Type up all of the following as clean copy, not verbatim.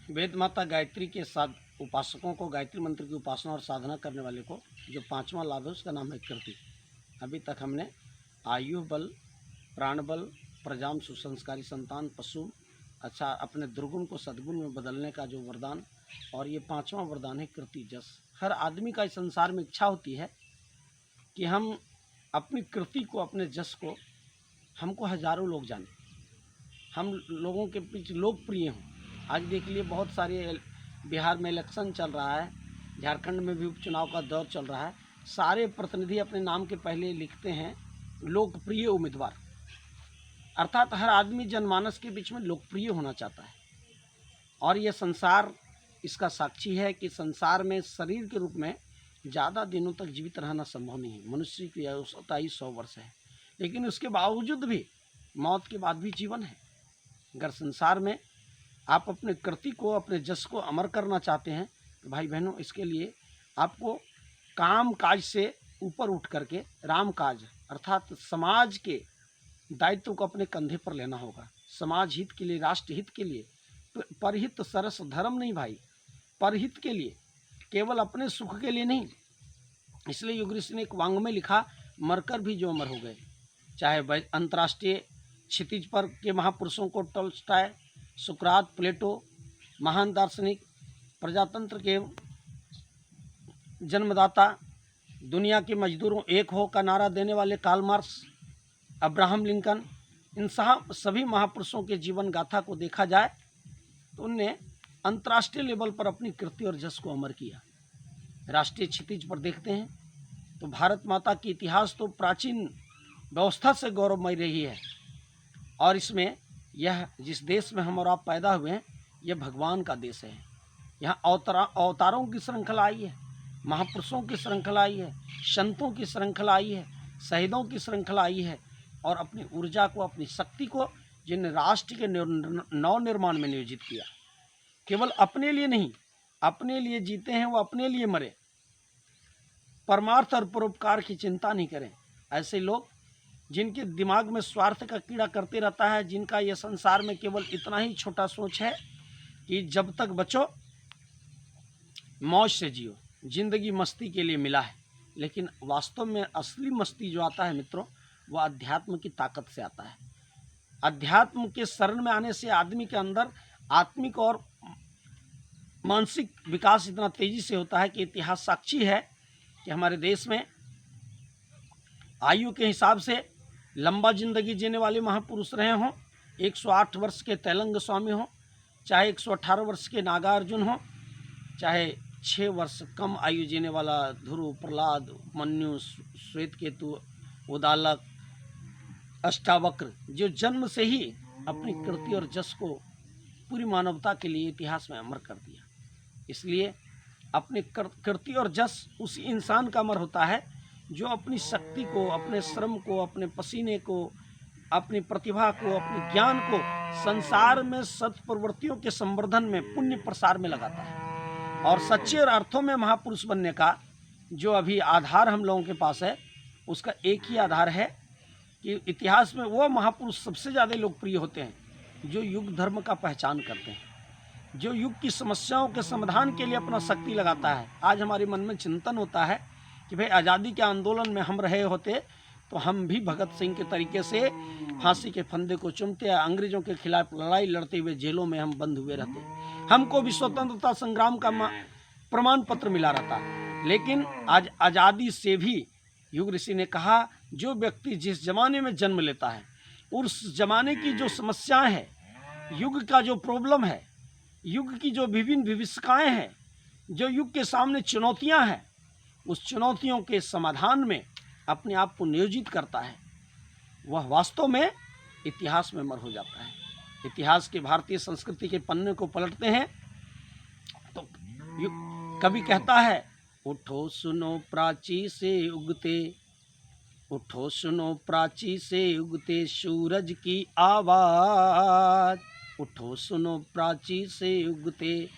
वेद माता गायत्री के साथ उपासकों को, गायत्री मंत्र की उपासना और साधना करने वाले को जो पांचवा लाभ है उसका नाम है कीर्ति। अभी तक हमने आयु बल, प्राण बल, प्रजाम सुसंस्कारी संतान, पशु, अच्छा अपने दुर्गुण को सद्गुण में बदलने का जो वरदान, और ये पांचवा वरदान है कीर्ति जस। हर आदमी का इस संसार में इच्छा होती है कि हम अपनी कीर्ति को, अपने जस को, हमको हजारों लोग जाने, हम लोगों के बीच लोकप्रिय हों। आज देख लिए बहुत सारे बिहार में इलेक्शन चल रहा है, झारखंड में भी उपचुनाव का दौर चल रहा है। सारे प्रतिनिधि अपने नाम के पहले लिखते हैं लोकप्रिय उम्मीदवार, अर्थात हर आदमी जनमानस के बीच में लोकप्रिय होना चाहता है। और ये संसार इसका साक्षी है कि संसार में शरीर के रूप में ज़्यादा दिनों तक जीवित रहना संभव नहीं है। मनुष्य की आयु 100 वर्ष है, लेकिन उसके बावजूद भी मौत के बाद भी जीवन है। अगर संसार में आप अपने कृति को, अपने जस को अमर करना चाहते हैं तो भाई बहनों, इसके लिए आपको काम काज से ऊपर उठ करके राम काज अर्थात समाज के दायित्व को अपने कंधे पर लेना होगा। समाज हित के लिए, राष्ट्र हित के लिए, परहित सरस धर्म नहीं भाई, परहित के लिए, केवल अपने सुख के लिए नहीं। इसलिए युग ऋषि ने एक वांग्मय लिखा, मरकर भी जो अमर हो गए। चाहे अंतर्राष्ट्रीय क्षितिज पर के महापुरुषों को टॉल्स्टॉय, सुकरात, प्लेटो, महान दार्शनिक, प्रजातंत्र के जन्मदाता, दुनिया के मजदूरों एक हो का नारा देने वाले कार्ल मार्क्स, अब्राहम लिंकन, इन सभी महापुरुषों के जीवन गाथा को देखा जाए तो उनने अंतर्राष्ट्रीय लेवल पर अपनी कीर्ति और जस को अमर किया। राष्ट्रीय क्षितिज पर देखते हैं तो भारत माता की इतिहास तो प्राचीन व्यवस्था से गौरवमय रही है, और इसमें यह जिस देश में हम और आप पैदा हुए हैं, यह भगवान का देश है। यहाँ अवतारों की श्रृंखला आई है, महापुरुषों की श्रृंखला आई है, संतों की श्रृंखला आई है, शहीदों की श्रृंखला आई है, और अपनी ऊर्जा को, अपनी शक्ति को जिन्हें राष्ट्र के नव निर्माण में नियोजित किया। केवल अपने लिए नहीं, अपने लिए जीते हैं वो अपने लिए मरे, परमार्थ और परोपकार की चिंता नहीं करें। ऐसे लोग जिनके दिमाग में स्वार्थ का कीड़ा करते रहता है, जिनका ये संसार में केवल इतना ही छोटा सोच है कि जब तक बचो मौज से जियो, जिंदगी मस्ती के लिए मिला है। लेकिन वास्तव में असली मस्ती जो आता है मित्रों, वह अध्यात्म की ताकत से आता है। अध्यात्म के शरण में आने से आदमी के अंदर आत्मिक और मानसिक विकास इतना तेजी से होता है कि इतिहास साक्षी है कि हमारे देश में आयु के हिसाब से लंबा जिंदगी जीने वाले महापुरुष रहे हों। 108 वर्ष के तेलंग स्वामी हों, चाहे 118 वर्ष के नागार्जुन हों, चाहे 6 वर्ष कम आयु जीने वाला ध्रुव, प्रहलाद, मन्यु, श्वेतकेतु, उदालक, अष्टावक्र, जो जन्म से ही अपनी कीर्ति और जस को पूरी मानवता के लिए इतिहास में अमर कर दिया। इसलिए अपनी कीर्ति और जस उस इंसान का अमर होता है जो अपनी शक्ति को, अपने श्रम को, अपने पसीने को, अपनी प्रतिभा को, अपने ज्ञान को संसार में सत्प्रवृत्तियों के संवर्धन में, पुण्य प्रसार में लगाता है। और सच्चे अर्थों में महापुरुष बनने का जो अभी आधार हम लोगों के पास है, उसका एक ही आधार है कि इतिहास में वो महापुरुष सबसे ज़्यादा लोकप्रिय होते हैं जो युग धर्म का पहचान करते हैं, जो युग की समस्याओं के समाधान के लिए अपना शक्ति लगाता है। आज हमारे मन में चिंतन होता है कि भाई आज़ादी के आंदोलन में हम रहे होते तो हम भी भगत सिंह के तरीके से फांसी के फंदे को चूमते, अंग्रेजों के खिलाफ लड़ाई लड़ते हुए जेलों में हम बंद हुए रहते, हमको भी स्वतंत्रता संग्राम का प्रमाण पत्र मिला रहता। लेकिन आज आज़ादी से भी युग ऋषि ने कहा, जो व्यक्ति जिस जमाने में जन्म लेता है, उस जमाने की जो समस्याएं हैं, युग का जो प्रॉब्लम है, युग की जो विभिन्न विविधताएं हैं, जो युग के सामने चुनौतियां हैं, उस चुनौतियों के समाधान में अपने आप को नियोजित करता है, वह वास्तव में इतिहास में अमर हो जाता है। इतिहास के भारतीय संस्कृति के पन्ने को पलटते हैं तो कवि कहता है, उठो सुनो प्राची से उगते, उठो सुनो प्राची से उगते सूरज की आवाज़, उठो सुनो प्राची से उगते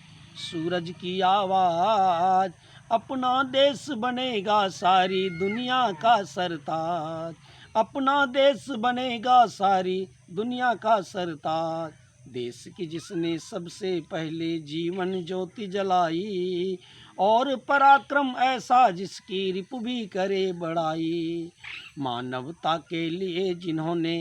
सूरज की आवाज़, अपना देश बनेगा सारी दुनिया का सरताज, अपना देश बनेगा सारी दुनिया का सरताज, देश की जिसने सबसे पहले जीवन ज्योति जलाई, और पराक्रम ऐसा जिसकी रिपु भी करे बड़ाई। मानवता के लिए जिन्होंने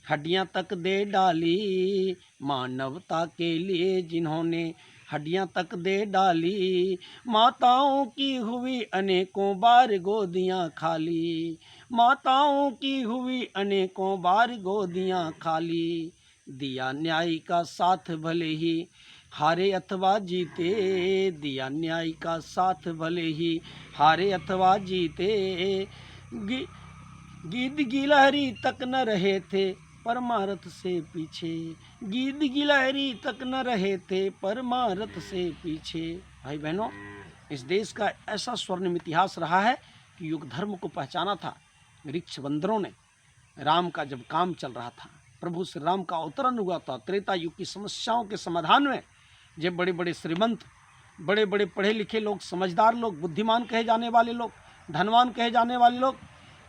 हड्डियां तक दे डाली, मानवता के लिए जिन्होंने हड्डियां तक दे डाली। माताओं की हुई अनेकों बार गोदियां खाली, माताओं की हुई अनेकों बार गोदियां खाली। दिया न्याय का साथ भले ही हारे अथवा जीते, दिया न्याय का साथ भले ही हारे अथवा जीते। गिद्ध गिलहरी तक न रहे थे परमारथ से पीछे, गिद्ध गिलहरी तक न रहे थे परमारथ से पीछे। भाई बहनों, इस देश का ऐसा स्वर्णिम इतिहास रहा है कि युग धर्म को पहचाना था ऋक्ष बंदरों ने। राम का जब काम चल रहा था, प्रभु श्री राम का अवतरण हुआ था, त्रेता युग की समस्याओं के समाधान में जब बड़े बड़े श्रीमंत, बड़े बड़े पढ़े लिखे लोग, समझदार लोग, बुद्धिमान कहे जाने वाले लोग, धनवान कहे जाने वाले लोग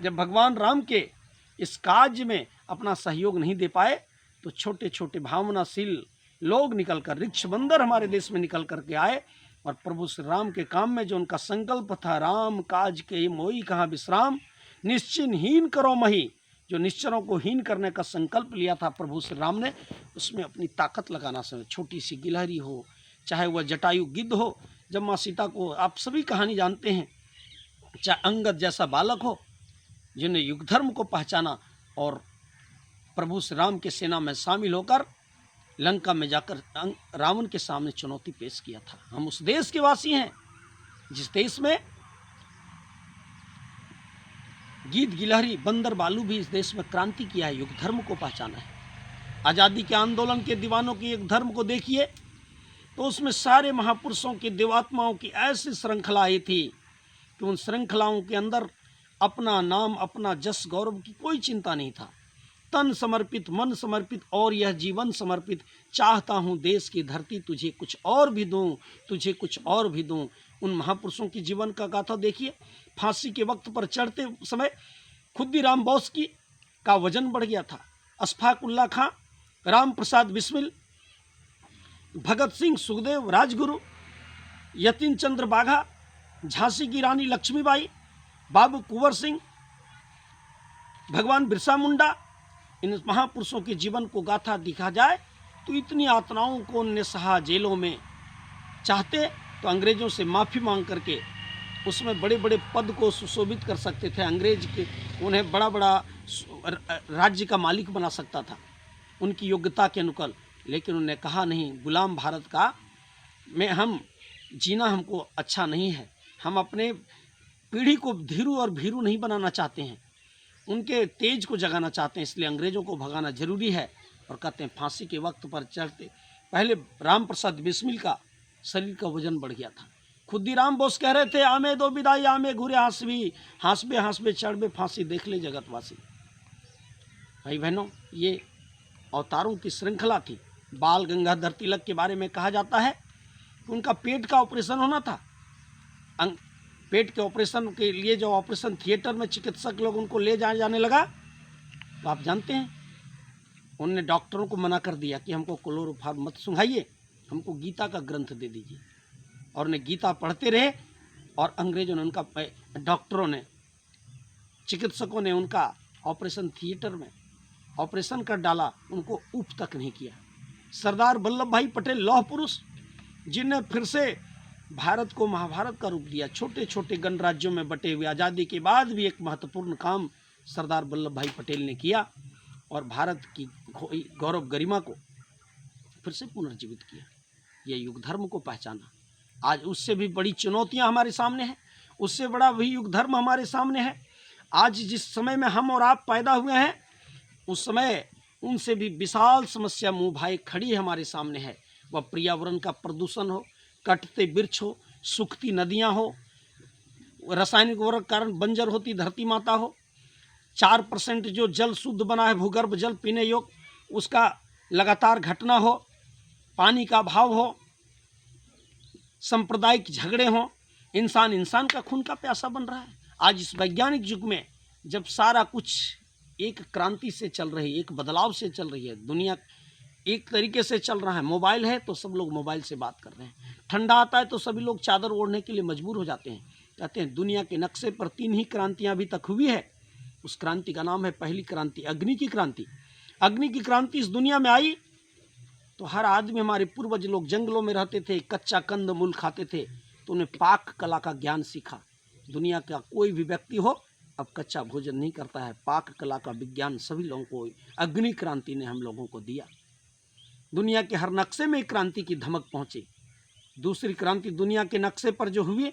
जब भगवान राम के इस कार्य में अपना सहयोग नहीं दे पाए, तो छोटे छोटे भावनाशील लोग निकल कर, ऋक्ष बंदर हमारे देश में निकल करके आए और प्रभु श्री राम के काम में जो उनका संकल्प था, राम काज के मोई कहाँ विश्राम, निश्चिन्हीन करो मही, जो निश्चरों को हीन करने का संकल्प लिया था प्रभु श्री राम ने, उसमें अपनी ताकत लगाना समय। छोटी सी गिलहरी हो, चाहे वह जटायु गिद्ध हो, जब माँ सीता को, आप सभी कहानी जानते हैं, चाहे अंगद जैसा बालक हो, जिन्हें युग धर्म को पहचाना और प्रभु श्री राम के सेना में शामिल होकर लंका में जाकर रावण के सामने चुनौती पेश किया था। हम उस देश के वासी हैं जिस देश में गिद्ध गिलहरी बंदर बालू भी इस देश में क्रांति किया है, युग धर्म को पहचाना है। आज़ादी के आंदोलन के दीवानों के युग धर्म को देखिए तो उसमें सारे महापुरुषों के, देवात्माओं की ऐसी श्रृंखला आई थी कि उन श्रृंखलाओं के अंदर अपना नाम, अपना जस गौरव की कोई चिंता नहीं था। तन समर्पित, मन समर्पित और यह जीवन समर्पित, चाहता हूँ देश की धरती तुझे कुछ और भी दूँ, तुझे कुछ और भी दूँ। उन महापुरुषों की जीवन का गाथा देखिए। फांसी के वक्त पर चढ़ते समय खुद्दीराम बोस का वजन बढ़ गया था। अशफाक उल्ला खां, राम प्रसाद बिस्मिल, भगत सिंह, सुखदेव, राजगुरु, यतीन चंद्र बाघा, झांसी की रानी लक्ष्मीबाई, बाबू कुंवर सिंह, भगवान बिरसा मुंडा, इन महापुरुषों के जीवन को गाथा दिखा जाए तो इतनी यातनाओं को उनने सहा जेलों में। चाहते तो अंग्रेजों से माफ़ी मांग करके उसमें बड़े बड़े पद को सुशोभित कर सकते थे, अंग्रेज के उन्हें बड़ा बड़ा राज्य का मालिक बना सकता था उनकी योग्यता के अनुकूल। लेकिन उन्होंने कहा नहीं, गुलाम भारत का में हम जीना हमको अच्छा नहीं है, हम अपने पीढ़ी को धीरू और भीरू नहीं बनाना चाहते हैं, उनके तेज को जगाना चाहते हैं, इसलिए अंग्रेज़ों को भगाना जरूरी है। और कहते हैं फांसी के वक्त पर चढ़ते पहले राम प्रसाद बिस्मिल का शरीर का वजन बढ़ गया था। खुद्दीराम बोस कह रहे थे, आमे दो विदाई आमे घूरे हांसबी, हांसबे हांसबे चढ़बे फांसी, देख ले जगतवासी। भाई बहनों, ये अवतारों की श्रृंखला थी। बाल गंगाधर तिलक के बारे में कहा जाता है कि उनका पेट का ऑपरेशन होना था। पेट के ऑपरेशन के लिए जो ऑपरेशन थिएटर में चिकित्सक लोग उनको ले जाने लगा, तो आप जानते हैं उनने डॉक्टरों को मना कर दिया कि हमको क्लोरोफॉर्म मत सुंघाइए, हमको गीता का ग्रंथ दे दीजिए। और उन्हें गीता पढ़ते रहे और अंग्रेजों ने उनका, डॉक्टरों ने, चिकित्सकों ने उनका ऑपरेशन थिएटर में ऑपरेशन कर डाला, उनको उफ तक नहीं किया। सरदार वल्लभ भाई पटेल, लौह पुरुष, जिन्हें फिर से भारत को महाभारत का रूप दिया, छोटे छोटे गणराज्यों में बटे हुए, आज़ादी के बाद भी एक महत्वपूर्ण काम सरदार वल्लभ भाई पटेल ने किया और भारत की गौरव गरिमा को फिर से पुनर्जीवित किया। ये युग धर्म को पहचाना। आज उससे भी बड़ी चुनौतियां हमारे सामने हैं, उससे बड़ा भी युग धर्म हमारे सामने है। आज जिस समय में हम और आप पैदा हुए हैं, उस समय उनसे भी विशाल समस्या मुँह भाई खड़ी हमारे सामने है। वह पर्यावरण का प्रदूषण हो, कटते वृक्ष हो, सूखती नदियां हो, रासायनिक उर्वरक कारण बंजर होती धरती माता हो, 4% जो जल शुद्ध बना है भूगर्भ जल पीने योग्य, उसका लगातार घटना हो, पानी का अभाव हो, सांप्रदायिक झगड़े हों, इंसान का खून का प्यासा बन रहा है। आज इस वैज्ञानिक युग में जब सारा कुछ एक क्रांति से चल रही है, एक बदलाव से चल रही है, दुनिया एक तरीके से चल रहा है। मोबाइल है तो सब लोग मोबाइल से बात कर रहे हैं। ठंडा आता है तो सभी लोग चादर ओढ़ने के लिए मजबूर हो जाते हैं। कहते हैं दुनिया के नक्शे पर 3 ही क्रांतियाँ अभी तक हुई है। उस क्रांति का नाम है पहली क्रांति, अग्नि की क्रांति। अग्नि की क्रांति इस दुनिया में आई तो हर आदमी, हमारे पूर्वज लोग जंगलों में रहते थे, कच्चा कंद मूल खाते थे, तो उन्हें पाक कला का ज्ञान सीखा। दुनिया का कोई भी व्यक्ति हो अब कच्चा भोजन नहीं करता है। पाक कला का विज्ञान सभी लोगों को अग्नि क्रांति ने हम लोगों को दिया। दुनिया के हर नक्शे में क्रांति की धमक पहुंची। दूसरी क्रांति दुनिया के नक्शे पर जो हुई,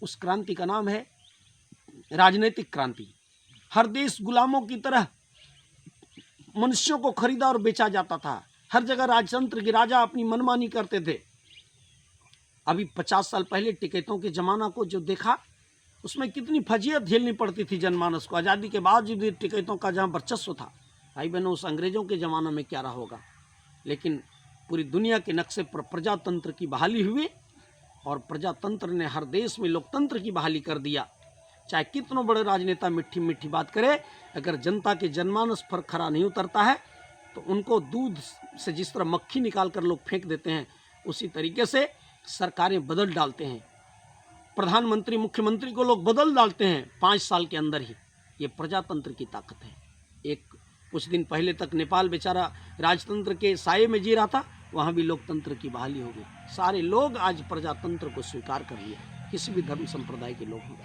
उस क्रांति का नाम है राजनीतिक क्रांति। हर देश गुलामों की तरह मनुष्यों को खरीदा और बेचा जाता था। हर जगह राजतंत्र के राजा अपनी मनमानी करते थे। अभी 50 साल पहले टिकैतों के जमाना को जो देखा, उसमें कितनी फजीयत झेलनी पड़ती थी जनमानस को। आज़ादी के बाद भी टिकैतों का जहाँ वर्चस्व था, भाई बहनों, उस अंग्रेजों के ज़माना में क्या रहा होगा। लेकिन पूरी दुनिया के नक्शे पर प्रजातंत्र की बहाली हुई और प्रजातंत्र ने हर देश में लोकतंत्र की बहाली कर दिया। चाहे कितनों बड़े राजनेता मीठी मीठी बात करे, अगर जनता के जनमानस पर खरा नहीं उतरता है तो उनको दूध से जिस तरह मक्खी निकाल कर लोग फेंक देते हैं, उसी तरीके से सरकारें बदल डालते हैं। प्रधानमंत्री, मुख्यमंत्री को लोग बदल डालते हैं 5 साल के अंदर ही। ये प्रजातंत्र की ताकत है। कुछ दिन पहले तक नेपाल बेचारा राजतंत्र के साये में जी रहा था, वहाँ भी लोकतंत्र की बहाली हो गई। सारे लोग आज प्रजातंत्र को स्वीकार कर लिया, किसी भी धर्म संप्रदाय के लोग हों।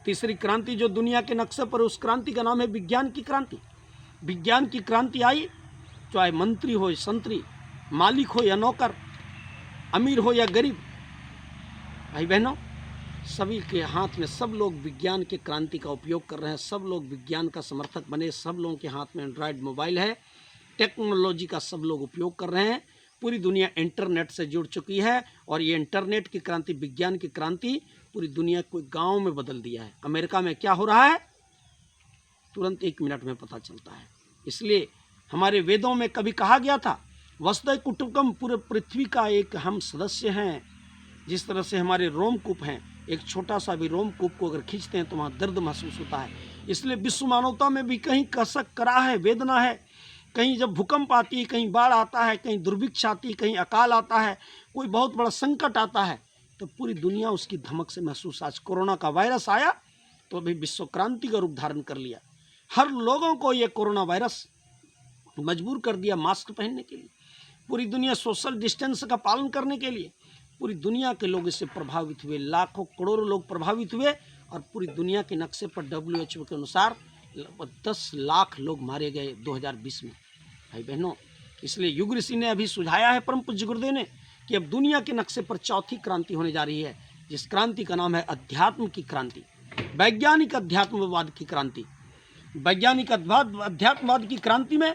तीसरी क्रांति जो दुनिया के नक्शे पर, उस क्रांति का नाम है विज्ञान की क्रांति। विज्ञान की क्रांति आई, चाहे मंत्री हो या संतरी, मालिक हो या नौकर, अमीर हो या गरीब, भाई बहनों, सभी के हाथ में, सब लोग विज्ञान के क्रांति का उपयोग कर रहे हैं। सब लोग विज्ञान का समर्थक बने। सब लोगों के हाथ में एंड्रॉयड मोबाइल है। टेक्नोलॉजी का सब लोग उपयोग कर रहे हैं। पूरी दुनिया इंटरनेट से जुड़ चुकी है और ये इंटरनेट की क्रांति, विज्ञान की क्रांति पूरी दुनिया को गांव में बदल दिया है। अमेरिका में क्या हो रहा है तुरंत 1 मिनट में पता चलता है। इसलिए हमारे वेदों में कभी कहा गया था, वसुधैव कुटुंबकम, पूरे पृथ्वी का एक हम सदस्य हैं। जिस तरह से हमारे रोमकूप हैं, एक छोटा सा भी रोमकूप को अगर खींचते हैं तो वहाँ दर्द महसूस होता है। इसलिए विश्व मानवता में भी कहीं कसक, कराह है, वेदना है। कहीं जब भूकंप आती है, कहीं बाढ़ आता है, कहीं दुर्भिक्ष आती है, कहीं अकाल आता है, कोई बहुत बड़ा संकट आता है, तो पूरी दुनिया उसकी धमक से महसूस। आज कोरोना का वायरस आया तो अभी विश्व क्रांति का रूप धारण कर लिया। हर लोगों को ये कोरोना वायरस मजबूर कर दिया मास्क पहनने के लिए। पूरी दुनिया सोशल डिस्टेंस का पालन करने के लिए, पूरी दुनिया के लोग इससे प्रभावित हुए। लाखों करोड़ों लोग प्रभावित हुए और पूरी दुनिया के नक्शे पर WHO के अनुसार 10 लाख लोग मारे गए 2020 में। भाई बहनों, इसलिए युग ऋषि ने अभी सुझाया है, परम पूज्य गुरुदेव ने, कि अब दुनिया के नक्शे पर चौथी क्रांति होने जा रही है, जिस क्रांति का नाम है अध्यात्म की क्रांति, वैज्ञानिक अध्यात्मवाद की क्रांति। वैज्ञानिक अध्यात्मवाद की क्रांति में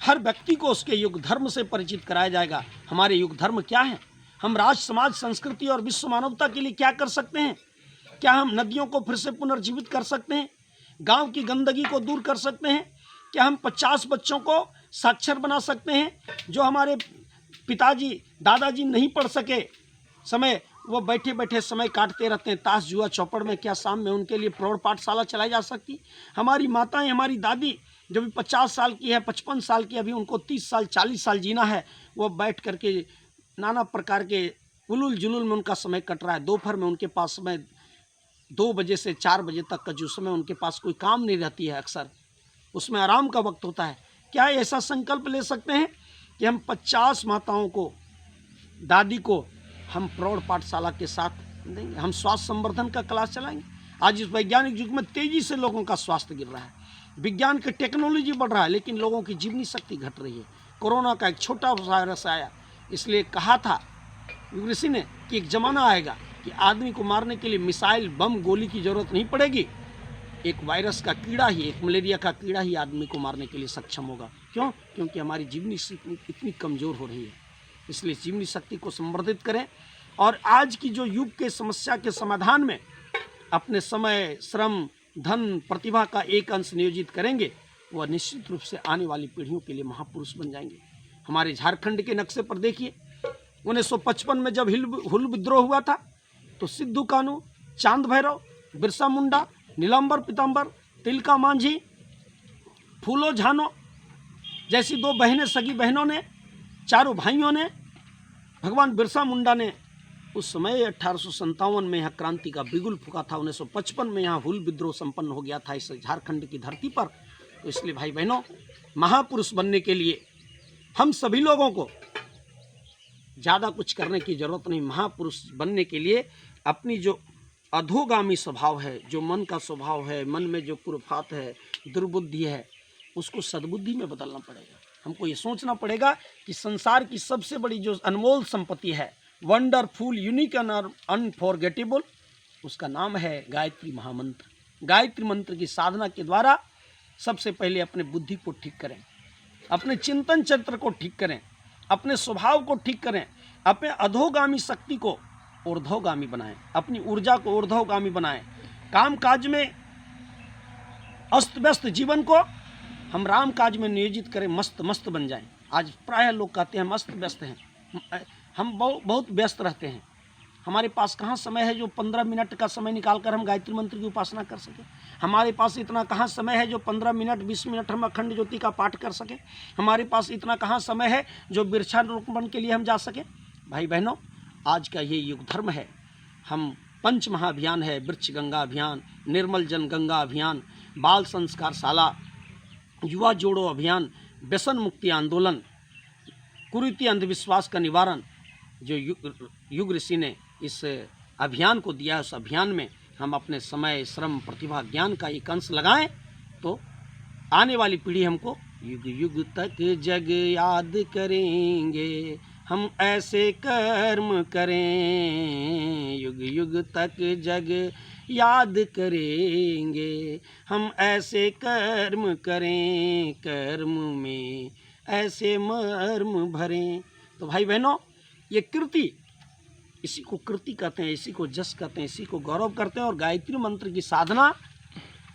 हर व्यक्ति को उसके युग धर्म से परिचित कराया जाएगा। हमारे युग धर्म क्या है, हम राष्ट्र, समाज, संस्कृति और विश्व मानवता के लिए क्या कर सकते हैं। क्या हम नदियों को फिर से पुनर्जीवित कर सकते हैं, गांव की गंदगी को दूर कर सकते हैं। क्या हम 50 बच्चों को साक्षर बना सकते हैं, जो हमारे पिताजी, दादाजी नहीं पढ़ सके, समय वो बैठे बैठे समय काटते रहते हैं ताश, जुआ, चौपड़ में। क्या शाम में उनके लिए प्रौढ़ पाठशाला चलाई जा सकती। हमारी माताएं, हमारी दादी जो भी 50 साल की है, 55 साल की, अभी उनको 30 साल 40 साल जीना है, वो बैठ करके नाना प्रकार के उलूल जुलूल में उनका समय कट रहा है। दोपहर में उनके पास समय 2 बजे से 4 बजे तक का जो समय उनके पास कोई काम नहीं रहती है, अक्सर उसमें आराम का वक्त होता है। क्या ऐसा संकल्प ले सकते हैं कि हम 50 माताओं को, दादी को हम प्रौढ़ पाठशाला के साथ देंगे, हम स्वास्थ्य संवर्धन का क्लास चलाएंगे। आज इस वैज्ञानिक युग में तेजी से लोगों का स्वास्थ्य गिर रहा है, विज्ञान की टेक्नोलॉजी बढ़ रहा है, लेकिन लोगों की जीवनी शक्ति घट रही है। कोरोना का एक छोटा वायरस आया, इसलिए कहा था युग ऋषि ने कि एक ज़माना आएगा कि आदमी को मारने के लिए मिसाइल, बम, गोली की ज़रूरत नहीं पड़ेगी। एक वायरस का कीड़ा ही, एक मलेरिया का कीड़ा ही आदमी को मारने के लिए सक्षम होगा। क्यों? क्योंकि हमारी जीवनी शक्ति इतनी कमज़ोर हो रही है। इसलिए जीवनी शक्ति को संवर्धित करें और आज की जो युग के समस्या के समाधान में अपने समय, श्रम, धन, प्रतिभा का एक अंश नियोजित करेंगे, वह निश्चित रूप से आने वाली पीढ़ियों के लिए महापुरुष बन जाएंगे। हमारे झारखंड के नक्शे पर देखिए, 1955 में जब हुल विद्रोह हुआ था तो सिद्धू कानू, चांद भैरव, बिरसा मुंडा, नीलांबर पीताम्बर, तिलका मांझी, फूलो झानो, जैसी 2 बहनें, सगी बहनों ने, चारों भाइयों ने, भगवान बिरसा मुंडा ने उस समय 1857 में यहाँ क्रांति का बिगुल फूका था। 1955 में यहाँ हुल विद्रोह संपन्न हो गया था इस झारखंड की धरती पर। तो इसलिए भाई बहनों, महापुरुष बनने के लिए हम सभी लोगों को ज़्यादा कुछ करने की ज़रूरत नहीं। महापुरुष बनने के लिए अपनी जो अधोगामी स्वभाव है, जो मन का स्वभाव है, मन में जो कुरफात है, दुर्बुद्धि है, उसको सद्बुद्धि में बदलना पड़ेगा। हमको ये सोचना पड़ेगा कि संसार की सबसे बड़ी जो अनमोल संपत्ति है, वंडरफुल, यूनिक एंड अनफॉरगेटेबल, उसका नाम है गायत्री महामंत्र। गायत्री मंत्र की साधना के द्वारा सबसे पहले अपने बुद्धि को ठीक करें, अपने चिंतन चरित्र को ठीक करें, अपने स्वभाव को ठीक करें, अपने अधोगामी शक्ति को ऊर्ध्वगामी बनाएं, अपनी ऊर्जा को ऊर्ध्वगामी बनाएं। काम काज में अस्त व्यस्त जीवन को हम राम काज में नियोजित करें, मस्त मस्त बन जाएं। आज प्रायः लोग कहते हैं मस्त व्यस्त हैं, हम बहुत व्यस्त रहते हैं। हमारे पास कहाँ समय है जो 15 मिनट का समय निकालकर हम गायत्री मंत्र की उपासना कर सकें। हमारे पास इतना कहाँ समय है जो 15 मिनट 20 मिनट हम अखंड ज्योति का पाठ कर सकें। हमारे पास इतना कहाँ समय है जो वृक्षारोपण के लिए हम जा सकें। भाई बहनों, आज का ये युग धर्म है। हम पंच महाअभियान है, वृक्ष गंगा अभियान, निर्मल जन गंगा अभियान, बाल संस्कार शाला, युवा जोड़ो अभियान, व्यसन मुक्ति आंदोलन, कुरीति अंधविश्वास का निवारण, जो युग ऋषि ने इस अभियान को दिया है, उस अभियान में हम अपने समय, श्रम, प्रतिभा, ज्ञान का एक अंश लगाएं तो आने वाली पीढ़ी हमको युग युग तक जग याद करेंगे, हम ऐसे कर्म करें, युग युग तक जग याद करेंगे, हम ऐसे कर्म करें, कर्म में ऐसे मर्म भरें। तो भाई बहनों, ये कृति, इसी को कृति कहते हैं, इसी को जस कहते हैं, इसी को गौरव करते हैं। और गायत्री मंत्र की साधना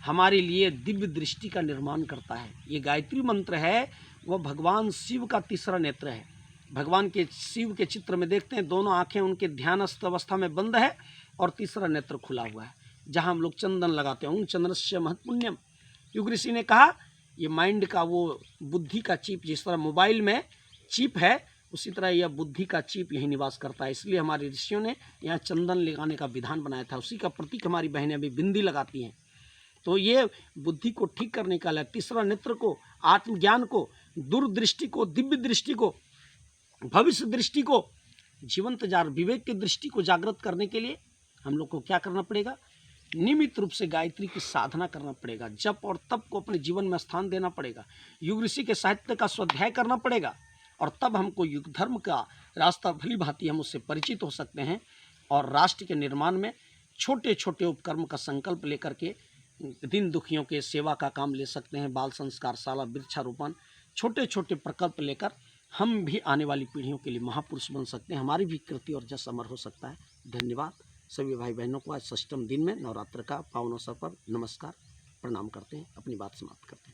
हमारे लिए दिव्य दृष्टि का निर्माण करता है। ये गायत्री मंत्र है वह भगवान शिव का तीसरा नेत्र है। भगवान के शिव के चित्र में देखते हैं, दोनों आंखें उनके ध्यानस्थ अवस्था में बंद है और तीसरा नेत्र खुला हुआ है, जहाँ हम लोग चंदन लगाते हैं। चंद्रस्य महत्पुण्यम। युग ऋषि ने कहा ये माइंड का वो बुद्धि का चिप, जिस तरह मोबाइल में चिप है, उसी तरह यह बुद्धि का चिप यही निवास करता है। इसलिए हमारे ऋषियों ने यहाँ चंदन लगाने का विधान बनाया था। उसी का प्रतीक हमारी बहनें अभी बिंदी लगाती हैं। तो ये बुद्धि को ठीक करने का है, तीसरा नेत्र को, आत्मज्ञान को, दूरदृष्टि को, दिव्य दृष्टि को, भविष्य दृष्टि को, जीवंत जार विवेक की दृष्टि को जागृत करने के लिए हम लोग को क्या करना पड़ेगा? नियमित रूप से गायत्री की साधना करना पड़ेगा। जप और तप को अपने जीवन में स्थान देना पड़ेगा। युग ऋषि के साहित्य का स्वाध्याय करना पड़ेगा और तब हमको युग धर्म का रास्ता भली भांति हम उससे परिचित हो सकते हैं और राष्ट्र के निर्माण में छोटे छोटे उपक्रम का संकल्प लेकर के दीन दुखियों के सेवा का काम ले सकते हैं। बाल संस्कार शाला, वृक्षारोपण, छोटे छोटे प्रकल्प लेकर हम भी आने वाली पीढ़ियों के लिए महापुरुष बन सकते हैं। हमारी भी कृति और जस अमर हो सकता है। धन्यवाद सभी भाई बहनों को। आज षष्ठम दिन में नवरात्र का पावन अवसर पर नमस्कार, प्रणाम करते हैं, अपनी बात समाप्त करते हैं।